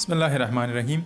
بسم اللہ الرحمن الرحیم۔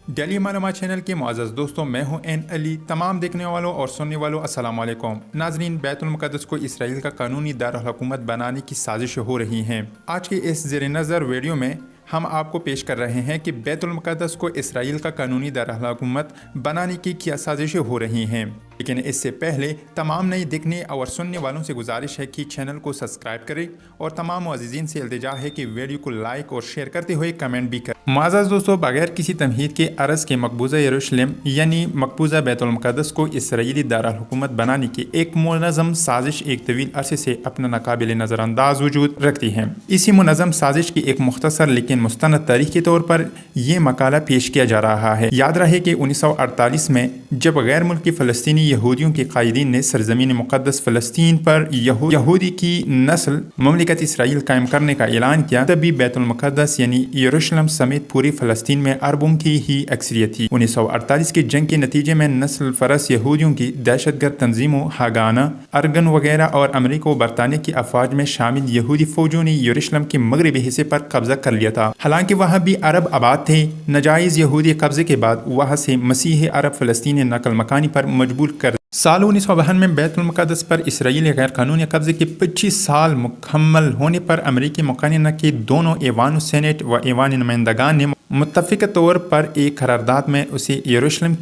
ڈیلی معلومات چینل کے معزز دوستوں، میں ہوں این علی۔ تمام دیکھنے والوں اور سننے والوں السلام علیکم۔ ناظرین، بیت المقدس کو اسرائیل کا قانونی دارالحکومت بنانے کی سازشیں ہو رہی ہیں۔ آج کے اس زیر نظر ویڈیو میں ہم آپ کو پیش کر رہے ہیں کہ بیت المقدس کو اسرائیل کا قانونی دارالحکومت بنانے کی کیا سازشیں ہو رہی ہیں۔ لیکن اس سے پہلے تمام نئے دیکھنے اور سننے والوں سے گزارش ہے کہ چینل کو سبسکرائب کریں اور تمام معززین سے التجا ہے کہ ویڈیو کو لائک اور شیئر کرتے ہوئے کمنٹ بھی کریں۔ معزز دوستوں، بغیر کسی تمہید کے عرض کے مقبوضہ یروشلم یعنی مقبوضہ بیت المقدس کو اسرائیلی دارالحکومت بنانے کی ایک منظم سازش ایک طویل عرصے سے اپنا ناقابل نظر انداز وجود رکھتی ہے۔ اسی منظم سازش کی ایک مختصر لیکن مستند تاریخ کے طور پر یہ مقالہ پیش کیا جا رہا ہے۔ یاد رہے کہ 1948 میں جب غیر ملکی فلسطینی یہودیوں کے قائدین نے سرزمین مقدس فلسطین پر یہودی کی نسل مملکت اسرائیل قائم کرنے کا اعلان کیا، تبھی بیت المقدس یعنی یروشلم سمیت پوری فلسطین میں عربوں کی ہی اکثریت تھی۔ 1948 کی جنگ کے نتیجے میں نسل فرس یہودیوں کی دہشت گرد تنظیموں ہاگانا، ارگن وغیرہ اور امریکہ و برطانیہ کی افواج میں شامل یہودی فوجوں نے یروشلم کے مغربی حصے پر قبضہ کر لیا تھا۔ حالانکہ وہاں بھی عرب آباد تھے، ناجائز یہودی قبضے کے بعد وہاں سے مسیحی عرب فلسطینی نقل مکانی پر مجبور کر سال 1952 میں بیت المقدس پر اسرائیلی غیر قانونی قبضے کے 25 سال مکمل ہونے پر امریکی مقننہ کے دونوں ایوان سینیٹ و ایوان نمائندگان نے متفق طور پر ایک قرارداد میں اسے یروشلم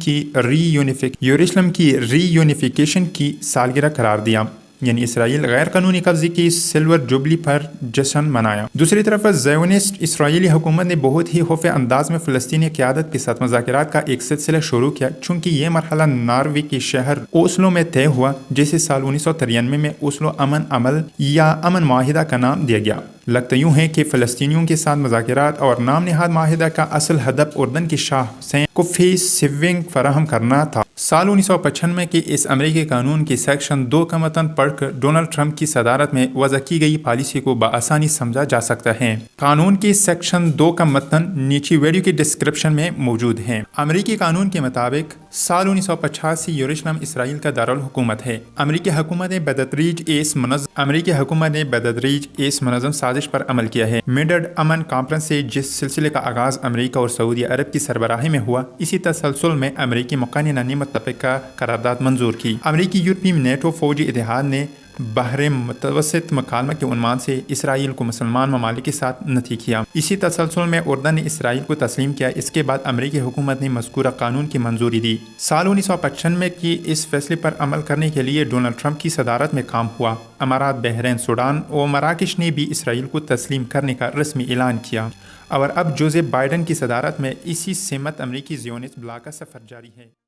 کی ری یونیفیکیشن کی سالگرہ قرار دیا، یعنی اسرائیل غیر قانونی قبضے کی سلور جوبلی پر جشن منایا۔ دوسری طرف زیونسٹ اسرائیلی حکومت نے بہت ہی خوف انداز میں فلسطینی قیادت کے ساتھ مذاکرات کا ایک سلسلہ شروع کیا، چونکہ یہ مرحلہ ناروے کے شہر اوسلو میں طے ہوا، جسے سال 1993 میں اوسلو امن عمل یا امن معاہدہ کا نام دیا گیا۔ لگتا یوں ہے کہ فلسطینیوں کے ساتھ مذاکرات اور نام نہاد معاہدہ کا اصل ہدف اردن کی شاہ حسین کو فیس سیونگ فراہم کرنا تھا۔ سال 1995 کے اس امریکی قانون کے سیکشن 2 کا متن پڑھ کر ڈونلڈ ٹرمپ کی صدارت میں وضع کی گئی پالیسی کو باآسانی سمجھا جا سکتا ہے۔ قانون کے سیکشن 2 کا متن نیچے ویڈیو کے ڈسکرپشن میں موجود ہے۔ امریکی قانون کے مطابق سال 1950 سے یروشلم اسرائیل کا دارالحکومت ہے۔ امریکی حکومت نے بتدریج اس منظم سازش پر عمل کیا ہے۔ میڈرڈ امن کانفرنس سے جس سلسلے کا آغاز امریکہ اور سعودی عرب کی سربراہی میں ہوا، اسی تسلسل میں امریکی مقننہ نے متفقہ قرارداد منظور کی۔ امریکی یورپی نیٹو فوجی اتحاد نے بحر متوسط مکالمہ کے عنوان سے اسرائیل کو مسلمان ممالک کے ساتھ نتھی کیا۔ اسی تسلسل میں اردن نے اسرائیل کو تسلیم کیا۔ اس کے بعد امریکی حکومت نے مذکورہ قانون کی منظوری دی۔ سال 1995 کی اس فیصلے پر عمل کرنے کے لیے ڈونلڈ ٹرمپ کی صدارت میں کام ہوا۔ امارات، بحرین، سوڈان اور مراکش نے بھی اسرائیل کو تسلیم کرنے کا رسمی اعلان کیا، اور اب جوزف بائیڈن کی صدارت میں اسی سمت امریکی زیونسٹ بلاک کا سفر جاری ہے۔